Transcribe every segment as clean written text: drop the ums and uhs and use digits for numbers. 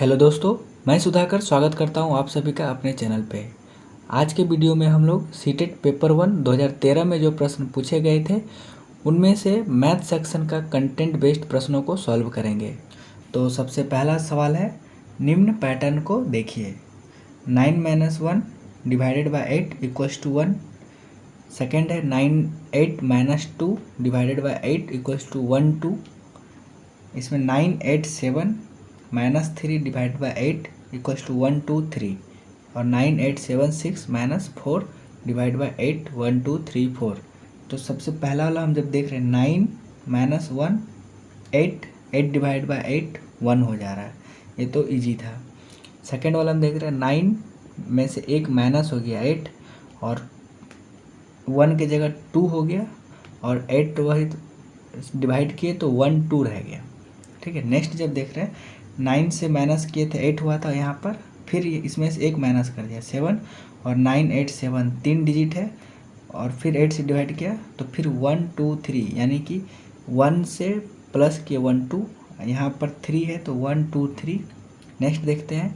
Hello दोस्तों, मैं सुधाकर स्वागत करता हूं आप सभी का अपने चैनल पे। आज के वीडियो में हम लोग सीटेट पेपर 1 2013 में जो प्रश्न पूछे गए थे उनमें से मैथ सेक्शन का कंटेंट बेस्ड प्रश्नों को सॉल्व करेंगे। तो सबसे पहला सवाल है, निम्न पैटर्न को देखिए। 9 - 1 divided by 8 equals to 1। Second है 8 - 2 डिवाइडेड बाई 8 इक्वल्स टू 1 2। इसमें 9 8 7 -3 डिवाइड बाई 8 इक्वल्स टू 1 2 3 और 9 8 7 6 -4 डिवाइड बाई 8 1 2 3 4। तो सबसे पहला वाला हम जब देख रहे हैं 9 - 1 8 डिवाइड बाई 8 1 हो जा रहा है, ये तो इजी था। सेकेंड वाला हम देख रहे हैं 9 में से एक माइनस हो गया 8 और 1 की जगह 2 हो गया और 8 वही डिवाइड किए तो 1 2 रह गया। ठीक है, नेक्स्ट जब देख रहे हैं 9 से माइनस किए थे 8 हुआ था यहाँ पर, फिर इसमें से एक माइनस कर दिया 7 और 9 8 7 3 डिजिट है और फिर 8 से डिवाइड किया तो फिर 1 2 3 यानी कि 1 से प्लस किए 1 2, यहाँ पर 3 है तो 1 2 3। नेक्स्ट देखते हैं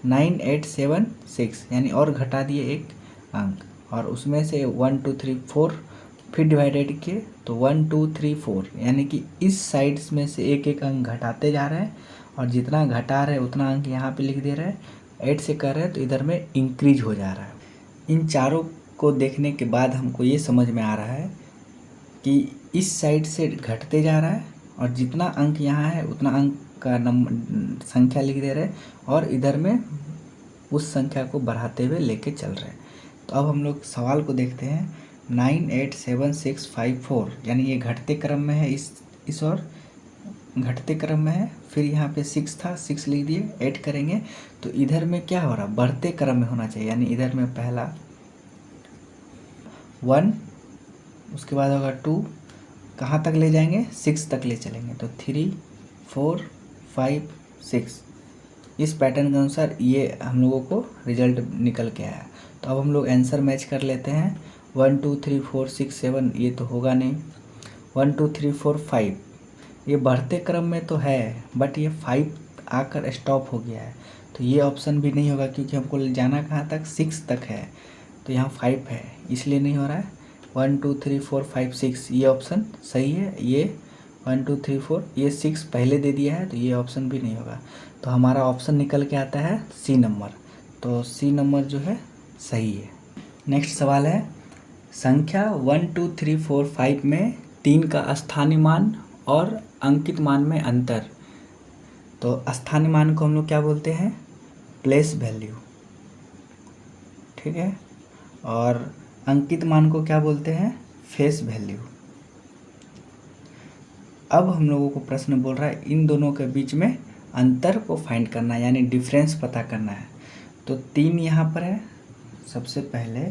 9 8 7 6 यानी और घटा दिए एक अंक और उसमें से 1 2 3 4 फिर डिवाइडेड किए तो 1 2 3 4 यानी कि इस साइड्स में से एक एक अंक घटाते जा रहे हैं और जितना घटा रहे उतना अंक यहाँ पे लिख दे रहे हैं। 8 से कर रहे हैं तो इधर में इंक्रीज हो जा रहा है। इन चारों को देखने के बाद हमको ये समझ में आ रहा है कि इस साइड से घटते जा रहा है और जितना अंक यहाँ है उतना अंक का संख्या लिख दे रहे हैं और इधर में उस संख्या को बढ़ाते हुए लेके चल रहे हैं। तो अब हम लोग सवाल को देखते हैं। 9 8 7 6 5 4 यानी ये घटते क्रम में है, इस और घटते क्रम में है। फिर यहाँ पे 6 था, 6 लिख दिए, 8 करेंगे तो इधर में क्या हो रहा, बढ़ते क्रम में होना चाहिए। यानी इधर में पहला 1, उसके बाद होगा 2, कहाँ तक ले जाएंगे 6 तक ले चलेंगे तो 3 4 5 6। इस पैटर्न के अनुसार ये हम लोगों को रिजल्ट निकल के आया। तो अब हम लोग आंसर मैच कर लेते हैं। 1 2 3 4 6 7 ये तो होगा नहीं। 1 2 3 4 5 ये बढ़ते क्रम में तो है बट ये 5 आकर स्टॉप हो गया है तो ये ऑप्शन भी नहीं होगा क्योंकि हमको जाना कहाँ तक 6 तक है तो यहाँ 5 है इसलिए नहीं हो रहा है। 1 2 3 4 5 6 ये ऑप्शन सही है। ये 1 2 3 4 ये 6 पहले दे दिया है तो ये ऑप्शन भी नहीं होगा। तो हमारा ऑप्शन निकल के आता है सी नंबर। तो सी नंबर जो है सही है। नेक्स्ट सवाल है, संख्या 1 2 3 4 5 में 3 का स्थानीय मान और अंकित मान में अंतर। तो स्थानीय मान को हम लोग क्या बोलते हैं, प्लेस वैल्यू। ठीक है, और अंकित मान को क्या बोलते हैं, फेस वैल्यू। अब हम लोगों को प्रश्न बोल रहा है इन दोनों के बीच में अंतर को फाइंड करना है यानी डिफरेंस पता करना है। तो 3 यहाँ पर है। सबसे पहले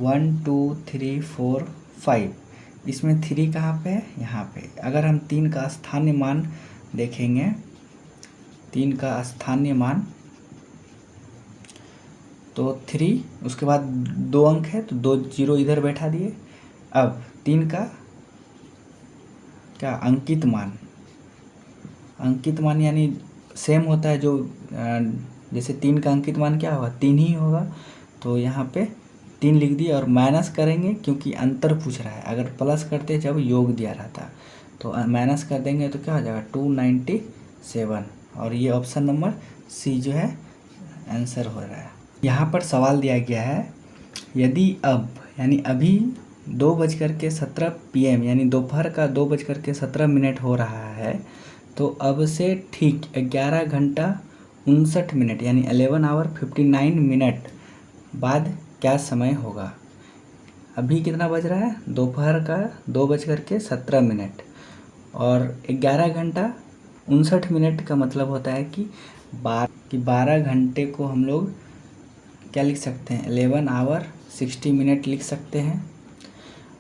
1 2 3 4 5 इसमें 3 कहाँ पे है, यहाँ पे। अगर हम 3 का स्थानीय मान देखेंगे, 3 का स्थानीय मान तो 3, उसके बाद 2 अंक है तो 2 0 इधर बैठा दिए। अब 3 का क्या अंकित मान, अंकित मान यानी सेम होता है जो जैसे 3 का अंकित मान क्या होगा 3 ही होगा तो यहाँ पे 3 लिख दिए और माइनस करेंगे क्योंकि अंतर पूछ रहा है। अगर प्लस करते जब योग दिया रहता तो माइनस कर देंगे तो क्या हो जाएगा 297 और ये ऑप्शन नंबर सी जो है आंसर हो रहा है। यहाँ पर सवाल दिया गया है, यदि अब यानी अभी 2:17 PM यानी दोपहर का 2:17 हो रहा है तो अब से ठीक 11 घंटा 59 मिनट यानी 11 आवर 59 मिनट बाद क्या समय होगा। अभी कितना बज रहा है, दोपहर का 2:17 और 11 घंटा 59 मिनट का मतलब होता है कि 12 घंटे को हम लोग क्या लिख सकते हैं 11 आवर 60 मिनट लिख सकते हैं।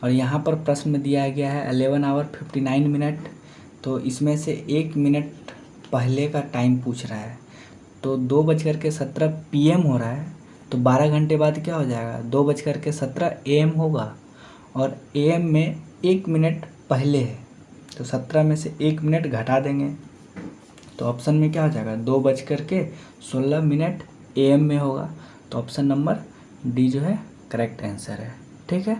और यहाँ पर प्रश्न में दिया गया है 11 आवर 59 मिनट तो इसमें से 1 मिनट पहले का टाइम पूछ रहा है तो 2:17 PM हो रहा है तो 12 घंटे बाद क्या हो जाएगा 2:17 AM होगा और AM में 1 मिनट पहले है तो 17 में से 1 मिनट घटा देंगे तो ऑप्शन में क्या हो जाएगा, 2:16 AM में होगा। तो ऑप्शन नंबर डी जो है करेक्ट आंसर है। ठीक है,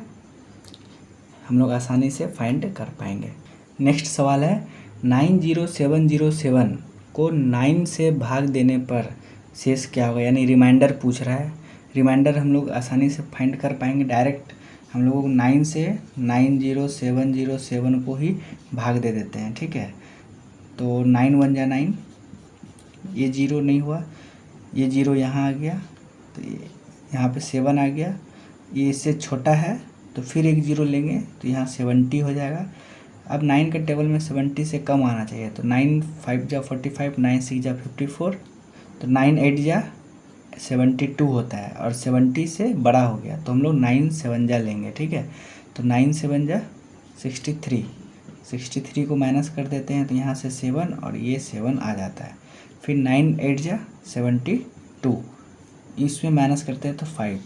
हम लोग आसानी से फाइंड कर पाएंगे। नेक्स्ट सवाल है 90707 को 9 से भाग देने पर शेष क्या होगा, यानी रिमाइंडर पूछ रहा है। रिमाइंडर हम लोग आसानी से फाइंड कर पाएंगे, डायरेक्ट हम लोग 9 से 90707 को ही भाग दे देते हैं। ठीक है, तो 9 1 जा 9, ये 0 नहीं हुआ, ये 0 यहाँ आ गया, तो ये यहाँ पे 7 आ गया, ये इससे छोटा है तो फिर एक 0 लेंगे तो यहाँ 70 हो जाएगा। अब 9 के टेबल में 70 से कम आना चाहिए, तो 9 5 जा 45, 9 6 जा 54, तो 9 8 जा 72 होता है, और 70 से बड़ा हो गया तो हम लोग 9 7 जा लेंगे। ठीक है, तो 9 7 जा 63 को माइनस कर देते हैं तो यहाँ से 7 और ये 7 आ जाता है। फिर 9 8 जा 72, इसमें माइनस करते हैं तो 5,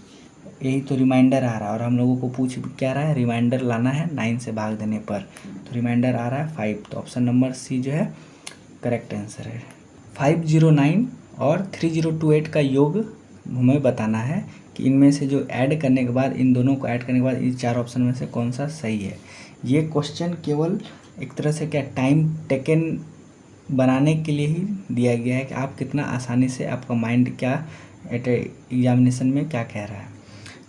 यही तो रिमाइंडर आ रहा है। और हम लोगों को पूछ क्या रहा है, रिमाइंडर लाना है 9 से भाग देने पर, तो रिमाइंडर आ रहा है 5। तो ऑप्शन नंबर सी जो है करेक्ट आंसर है। 509 और 3028 का योग हमें बताना है कि इनमें से जो ऐड करने के बाद, इन दोनों को ऐड करने के बाद इस 4 ऑप्शन में से कौन सा सही है। ये क्वेश्चन केवल एक तरह से क्या टाइम टेकन बनाने के लिए ही दिया गया है कि आप कितना आसानी से, आपका माइंड क्या एग्जामिनेशन में क्या कह रहा है।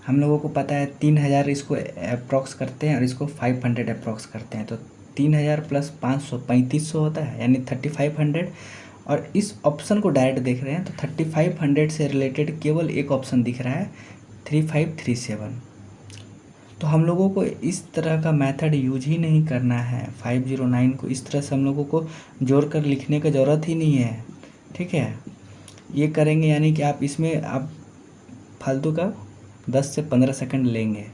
हम लोगों को पता है 3000 इसको अप्रॉक्स करते हैं और इसको 500 अप्रॉक्स करते हैं, तो 3000 प्लस 500 3500 होता है, यानी 3500। और इस ऑप्शन को डायरेक्ट देख रहे हैं तो 3500 से रिलेटेड केवल एक ऑप्शन दिख रहा है 3537। तो हम लोगों को इस तरह का मेथड यूज ही नहीं करना है। 509 को इस तरह से हम लोगों को जोड़ कर लिखने का ज़रूरत ही नहीं है। ठीक है, ये करेंगे यानी कि आप इसमें आप फालतू का 10 से 15 सेकंड लेंगे।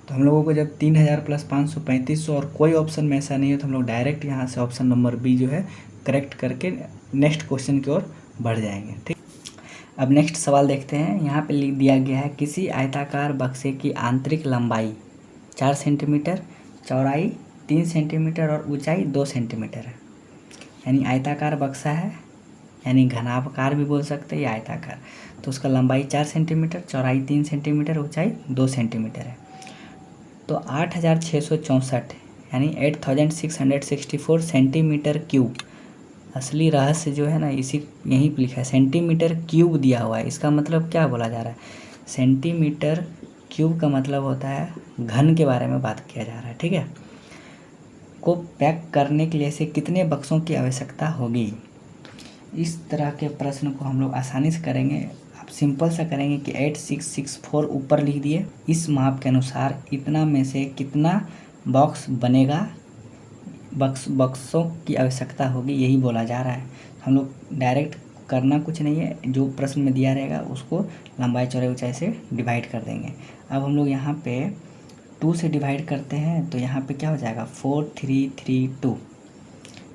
तो हम लोगों को जब 3000 प्लस 500 3500 और कोई ऑप्शन में ऐसा नहीं है, तो हम लोग डायरेक्ट यहाँ से ऑप्शन नंबर बी जो है करेक्ट करके नेक्स्ट क्वेश्चन की ओर बढ़ जाएंगे। ठीक, अब नेक्स्ट सवाल देखते हैं। यहाँ पे लिख दिया गया है किसी आयताकार बक्से की आंतरिक लंबाई 4 सेंटीमीटर, चौड़ाई 3 सेंटीमीटर और ऊंचाई 2 सेंटीमीटर है। यानी आयताकार बक्सा है, यानी घनाभकार भी बोल सकते हैं या आयताकार। तो उसका लंबाई 4 सेंटीमीटर, चौड़ाई 3 सेंटीमीटर, ऊंचाई 2 सेंटीमीटर है। तो 8664 यानी 8664 सेंटीमीटर क्यूब, असली रहस्य जो है ना इसी यहीं पर लिखा है, सेंटीमीटर क्यूब दिया हुआ है। इसका मतलब क्या बोला जा रहा है, सेंटीमीटर क्यूब का मतलब होता है घन के बारे में बात किया जा रहा है। ठीक है, को पैक करने के लिए से कितने बक्सों की आवश्यकता होगी। इस तरह के प्रश्न को हम लोग आसानी से करेंगे। आप सिंपल सा करेंगे कि 8664 ऊपर लिख दिए, इस माप के अनुसार इतना में से कितना बॉक्स बनेगा, बक्सों की आवश्यकता होगी, यही बोला जा रहा है। हम लोग डायरेक्ट करना कुछ नहीं है, जो प्रश्न में दिया रहेगा उसको लंबाई चौड़ाई ऊंचाई से डिवाइड कर देंगे। अब हम लोग यहाँ पे 2 से डिवाइड करते हैं तो यहाँ पे क्या हो जाएगा 4332।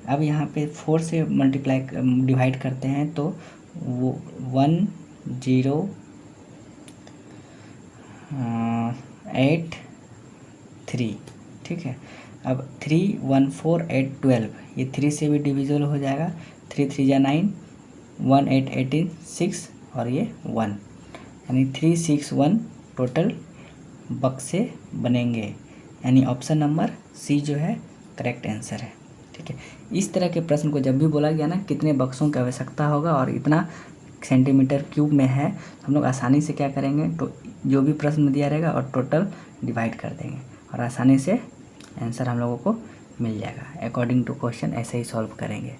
अब यहाँ पे 4 से मल्टीप्लाई डिवाइड करते हैं तो वो 1083। ठीक है, अब 3 1 4 8 12, ये 3 से भी डिविजिबल हो जाएगा, 3 3 जा 9, 1 8 18 6 और ये 1, यानी 361 टोटल बक्से बनेंगे। यानी ऑप्शन नंबर सी जो है करेक्ट आंसर है। ठीक है, इस तरह के प्रश्न को जब भी बोला गया ना कितने बक्सों की आवश्यकता होगा और इतना सेंटीमीटर क्यूब में है, तो हम लोग आसानी से क्या करेंगे, तो जो भी प्रश्न दिया रहेगा और टोटल डिवाइड कर देंगे और आसानी से आंसर हम लोगों को मिल जाएगा। अकॉर्डिंग टू क्वेश्चन ऐसे ही सॉल्व करेंगे।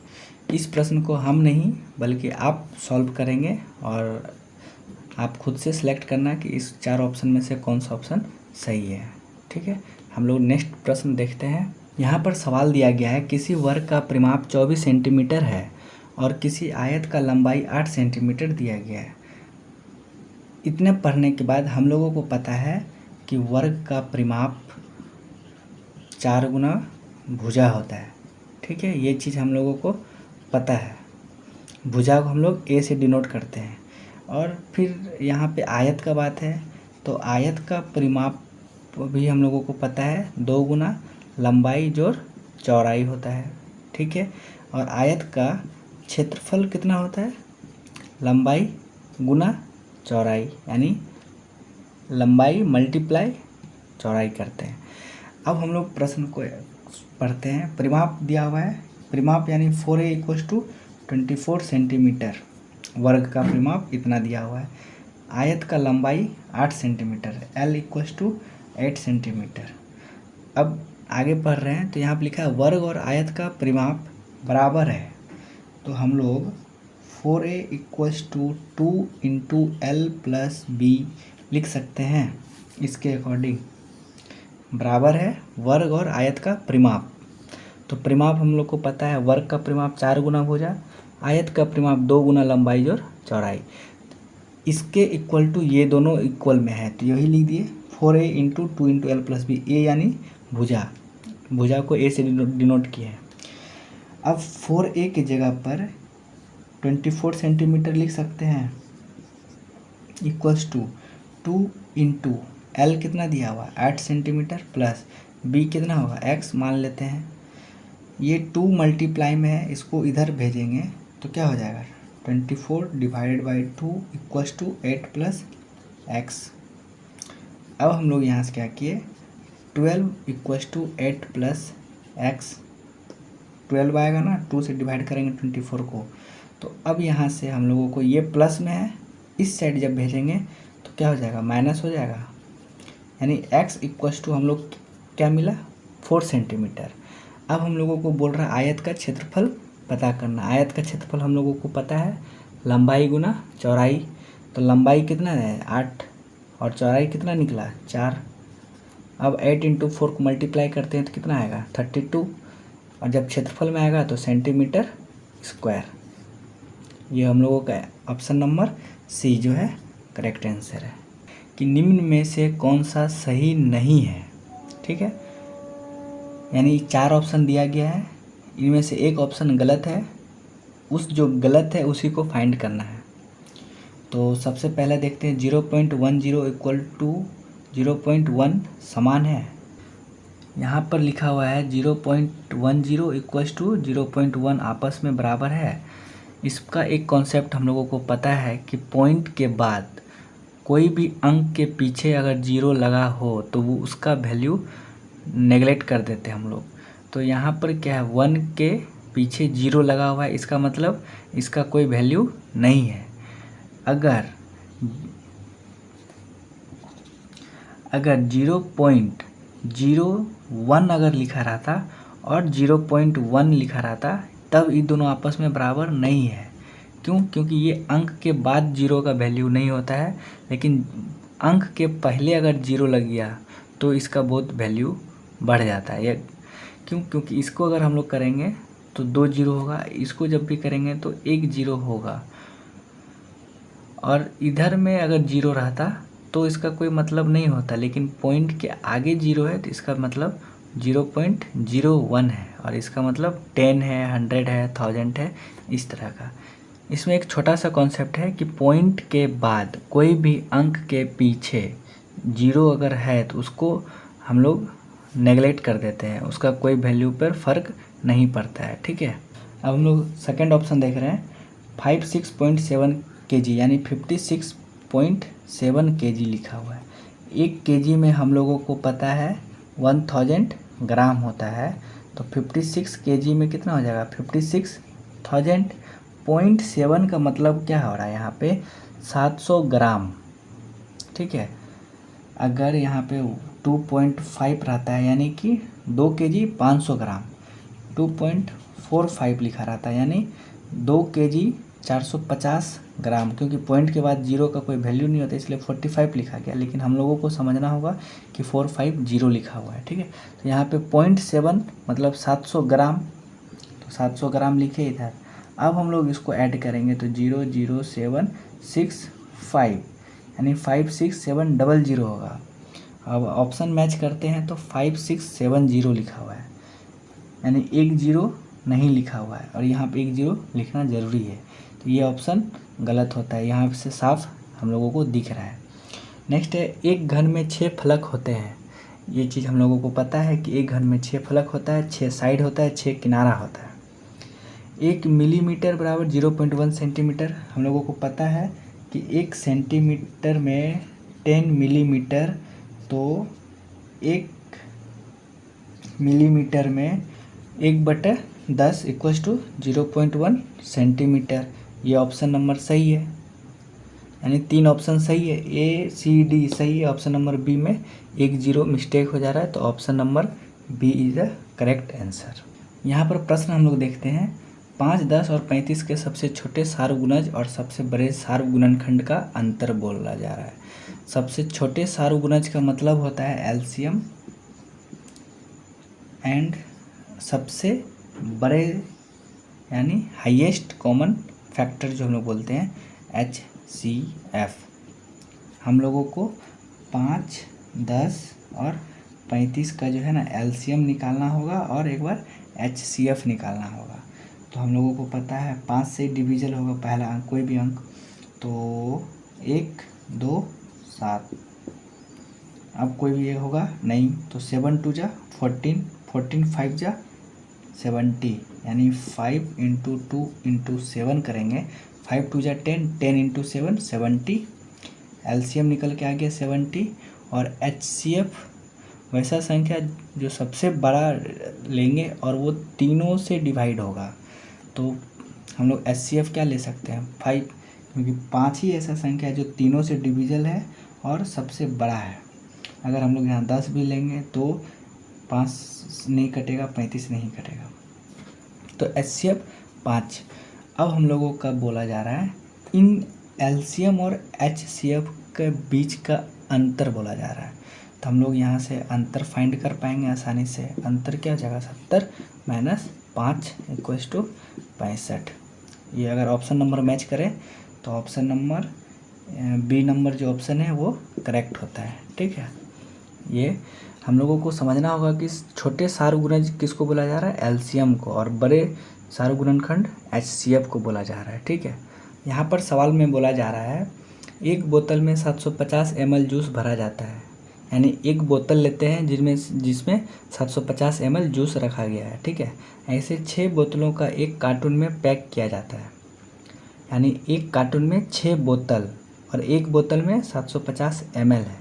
इस प्रश्न को हम नहीं बल्कि आप सॉल्व करेंगे और आप खुद से सिलेक्ट करना कि इस 4 ऑप्शन में से कौन सा ऑप्शन सही है। ठीक है, हम लोग नेक्स्ट प्रश्न देखते हैं। यहाँ पर सवाल दिया गया है किसी वर्ग का परिमाप 24 सेंटीमीटर है और किसी आयत का लंबाई 8 सेंटीमीटर दिया गया है। इतने पढ़ने के बाद हम लोगों को पता है कि वर्ग का परिमाप 4 गुना भुजा होता है। ठीक है, ये चीज़ हम लोगों को पता है। भुजा को हम लोग ए से डिनोट करते हैं। और फिर यहाँ पे आयत का बात है, तो आयत का परिमाप भी हम लोगों को पता है 2 गुना लंबाई जोड़ चौड़ाई होता है। ठीक है, और आयत का क्षेत्रफल कितना होता है, लंबाई गुना चौड़ाई, यानी लंबाई मल्टीप्लाई चौड़ाई करते हैं। अब हम लोग प्रश्न को पढ़ते हैं। परिमाप दिया हुआ है, परिमाप यानी 4a = 24 सेंटीमीटर वर्ग का परिमाप इतना दिया हुआ है। आयत का लंबाई 8 सेंटीमीटर, L = 8 सेंटीमीटर। अब आगे पढ़ रहे हैं तो यहाँ पर लिखा है वर्ग और आयत का परिमाप बराबर है, तो हम लोग 4a = 2 × L + b लिख सकते हैं। इसके अकॉर्डिंग बराबर है वर्ग और आयत का परिमाप। तो परिमाप हम लोग को पता है, वर्ग का परिमाप 4 गुना भुजा, आयत का परिमाप 2 गुना लंबाई और चौड़ाई। इसके इक्वल टू ये दोनों इक्वल में है, तो यही लिख दिए 4a × 2 × L + b। a यानी भुजा, भुजा को a से डिनोट किया है। अब 4a की जगह पर 24 सेंटीमीटर लिख सकते हैं, = 2 × L कितना दिया हुआ 8 सेंटीमीटर प्लस b कितना होगा x मान लेते हैं। ये 2 मल्टीप्लाई में है, इसको इधर भेजेंगे तो क्या हो जाएगा 24 / 2 = 8 + x। अब हम लोग यहाँ से क्या किए 12 = 8 + x, 12 आएगा ना, 2 से डिवाइड करेंगे 24 को। तो अब यहाँ से हम लोगों को ये प्लस में है, इस साइड जब भेजेंगे तो क्या हो जाएगा माइनस हो जाएगा, यानी x = हम लोग क्या मिला 4 सेंटीमीटर। अब हम लोगों को बोल रहा है आयत का क्षेत्रफल पता करना। आयत का क्षेत्रफल हम लोगों को पता है लंबाई गुना चौड़ाई, तो लंबाई कितना है 8 और चौड़ाई कितना निकला 4। अब 8 × 4 को मल्टीप्लाई करते हैं तो कितना आएगा 32, और जब क्षेत्रफल में आएगा तो सेंटीमीटर स्क्वायर। ये हम लोगों का ऑप्शन नंबर सी जो है करेक्ट आंसर है। कि निम्न में से कौन सा सही नहीं है, ठीक है, यानी 4 ऑप्शन दिया गया है, इनमें से एक ऑप्शन गलत है, उस जो गलत है उसी को फाइंड करना है। तो सबसे पहले देखते हैं 0.10 = 0.1 समान है। यहाँ पर लिखा हुआ है 0.10 = 0.1 आपस में बराबर है। इसका एक कॉन्सेप्ट हम लोगों को पता है कि पॉइंट के बाद कोई भी अंक के पीछे अगर 0 लगा हो तो वो उसका वैल्यू नेगलेक्ट कर देते हैं हम लोग। तो यहाँ पर क्या है 1 के पीछे 0 लगा हुआ है, इसका मतलब इसका कोई वैल्यू नहीं है। अगर 0.01 अगर लिखा रहता और 0.1 लिखा रहता तब ये दोनों आपस में बराबर नहीं है। क्यों? क्योंकि ये अंक के बाद 0 का वैल्यू नहीं होता है, लेकिन अंक के पहले अगर 0 लग गया तो इसका बहुत वैल्यू बढ़ जाता है। ये क्यों? क्योंकि इसको अगर हम लोग करेंगे तो 2 0 होगा, इसको जब भी करेंगे तो 1 0 होगा, और इधर में अगर 0 रहता तो इसका कोई मतलब नहीं होता, लेकिन पॉइंट के आगे 0 है तो इसका मतलब 0.01 है, और इसका मतलब 10 है, 100 है, 1000 है, इस तरह का। इसमें एक छोटा सा कॉन्सेप्ट है कि पॉइंट के बाद कोई भी अंक के पीछे 0 अगर है तो उसको हम लोग नेगलेक्ट कर देते हैं, उसका कोई वैल्यू पर फ़र्क नहीं पड़ता है, ठीक है। अब हम लोग सेकेंड ऑप्शन देख रहे हैं 56.7 kg यानी 56.7 kg लिखा हुआ है। 1 kg में हम लोगों को पता है 1000 ग्राम होता है, तो 56 kg में कितना हो जाएगा 56,000। 0.7 का मतलब क्या हो रहा है यहाँ पे 700 ग्राम, ठीक है। अगर यहाँ पे 2.5 रहता है यानी कि 2 kg 500 ग्राम, 2.45 लिखा रहता है यानी 2 kg 450 ग्राम, क्योंकि पॉइंट के बाद 0 का कोई वैल्यू नहीं होता इसलिए 45 लिखा गया, लेकिन हम लोगों को समझना होगा कि 450 लिखा हुआ है, ठीक है। तो यहाँ पे 0.7 मतलब 700 ग्राम, तो 700 ग्राम लिखे इधर। अब हम लोग इसको ऐड करेंगे तो 00765 यानी 56700 होगा। अब ऑप्शन मैच करते हैं तो 5670 लिखा हुआ है, यानी 1 0 नहीं लिखा हुआ है, और यहाँ पे 1 0 लिखना ज़रूरी है, तो ये ऑप्शन गलत होता है, यहाँ से साफ हम लोगों को दिख रहा है। नेक्स्ट है एक घन में 6 फलक होते हैं। ये चीज़ हम लोगों को पता है कि एक घन में 6 फलक होता है, 6 साइड होता है, 6 किनारा होता है। 1 मिलीमीटर बराबर 0.1 सेंटीमीटर। हम लोगों को पता है कि 1 सेंटीमीटर में 10 मिलीमीटर, तो 1 मिलीमीटर में 1/10 इक्वल्स टू 0.1 सेंटीमीटर। ये ऑप्शन नंबर सही है, यानी 3 ऑप्शन सही है, ए सी डी सही है। ऑप्शन नंबर बी में 1 0 मिस्टेक हो जा रहा है, तो option number B is the correct answer. यहाँ पर प्रश्न हम लोग देखते हैं, 5, 10 और 35 के सबसे छोटे सार्वगुणज और सबसे बड़े सार्वगुणनखंड का अंतर बोला जा रहा है। सबसे छोटे सार्वगुणज का मतलब होता है एलसीएम, एंड सबसे बड़े यानी हाईएस्ट कॉमन फैक्टर जो हम लोग बोलते हैं HCF। हम लोगों को 5, 10 और 35 का जो है ना एलसीएम निकालना होगा और एक बार HCF निकालना होगा। तो हम लोगों को पता है 5 से डिविजल होगा पहला अंक, कोई भी अंक, तो 1, 2, 7। अब कोई भी ये होगा नहीं, तो 7 2 जा 14, 14 5 जा 70, यानी 5 × 2 × 7 करेंगे। 5 2 जा 10, 10 × 7 70, एलसीएम निकल के आ गया 70। और HCF वैसा संख्या जो सबसे बड़ा लेंगे और वो तीनों से डिवाइड होगा, तो हम लोग HCF क्या ले सकते हैं 5, क्योंकि 5 ही ऐसा संख्या है जो तीनों से डिविजल है और सबसे बड़ा है। अगर हम लोग यहाँ 10 भी लेंगे तो 5 नहीं कटेगा, 35 नहीं कटेगा, तो HCF 5। अब हम लोगों का बोला जा रहा है इन एलसीएम और HCF के बीच का अंतर बोला जा रहा है। तो हम लोग यहाँ से अंतर फाइंड कर पाएंगे आसानी से। अंतर क्या हो जाएगा, 70 - 5 इक्वल्स टू 65। ये अगर ऑप्शन नंबर मैच करें तो ऑप्शन नंबर बी नंबर जो ऑप्शन है वो करेक्ट होता है। ठीक है, ये हम लोगों को समझना होगा कि छोटे सार्वगुणज किसको बोला जा रहा है, एलसीएम को, और बड़े सार्वगुणनखंड HCF को बोला जा रहा है। ठीक है, यहाँ पर सवाल में बोला जा रहा है एक बोतल में 750 ml जूस भरा जाता है, यानी एक बोतल लेते हैं जिसमें 750 ml जूस रखा गया है। ठीक है, ऐसे 6 बोतलों का एक कार्टून में पैक किया जाता है, यानी एक कार्टून में 6 बोतल और एक बोतल में 750 ml है,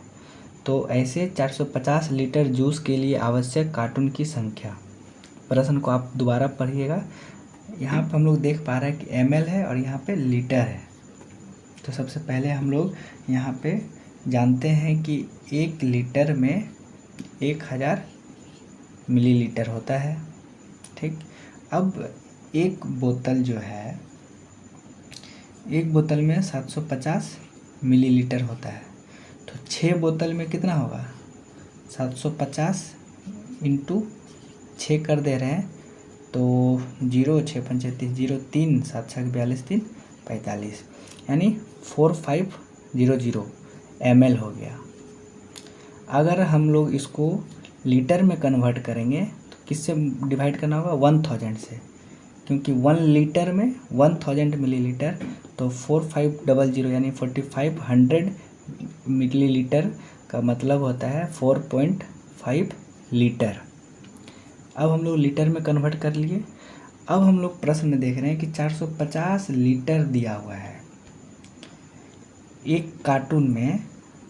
तो ऐसे 450 लीटर जूस के लिए आवश्यक कार्टून की संख्या। प्रश्न को आप दोबारा पढ़िएगा। यहाँ पर हम लोग देख पा रहे हैं कि ml है और यहाँ पे लीटर है। तो सबसे पहले हम लोग यहाँ पे जानते हैं कि 1 लीटर में 1000 मिलीलीटर होता है। ठीक, अब एक बोतल जो है, एक बोतल में 750 मिलीलीटर होता है, तो 6 बोतल में कितना होगा, 750 × 6 कर दे रहे हैं, तो 0 6 35 0 3 7 6 42 3 45, यानी 4500 ml हो गया। अगर हम लोग इसको लीटर में कन्वर्ट करेंगे तो किससे डिवाइड करना होगा, 1000 से, क्योंकि 1 लीटर में 1000 मिलीलीटर, तो 4500 यानी 4500 मिलीलीटर का मतलब होता है 4.5 लीटर। अब हम लोग लीटर में कन्वर्ट कर लिए। अब हम लोग प्रश्न में देख रहे हैं कि 450 लीटर दिया हुआ है एक कार्टून में।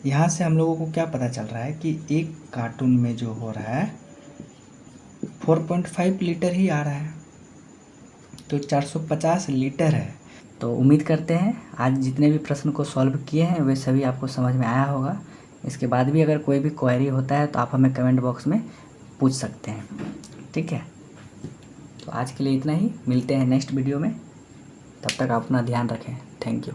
यहाँ से हम लोगों को क्या पता चल रहा है कि एक कार्टून में जो हो रहा है 4.5 लीटर ही आ रहा है, तो 450 लीटर है। तो उम्मीद करते हैं आज जितने भी प्रश्न को सॉल्व किए हैं वे सभी आपको समझ में आया होगा। इसके बाद भी अगर कोई भी क्वेरी होता है तो आप हमें कमेंट बॉक्स में पूछ सकते हैं। ठीक है, तो आज के लिए इतना ही, मिलते हैं नेक्स्ट वीडियो में। तब तक आप अपना ध्यान रखें। Thank you.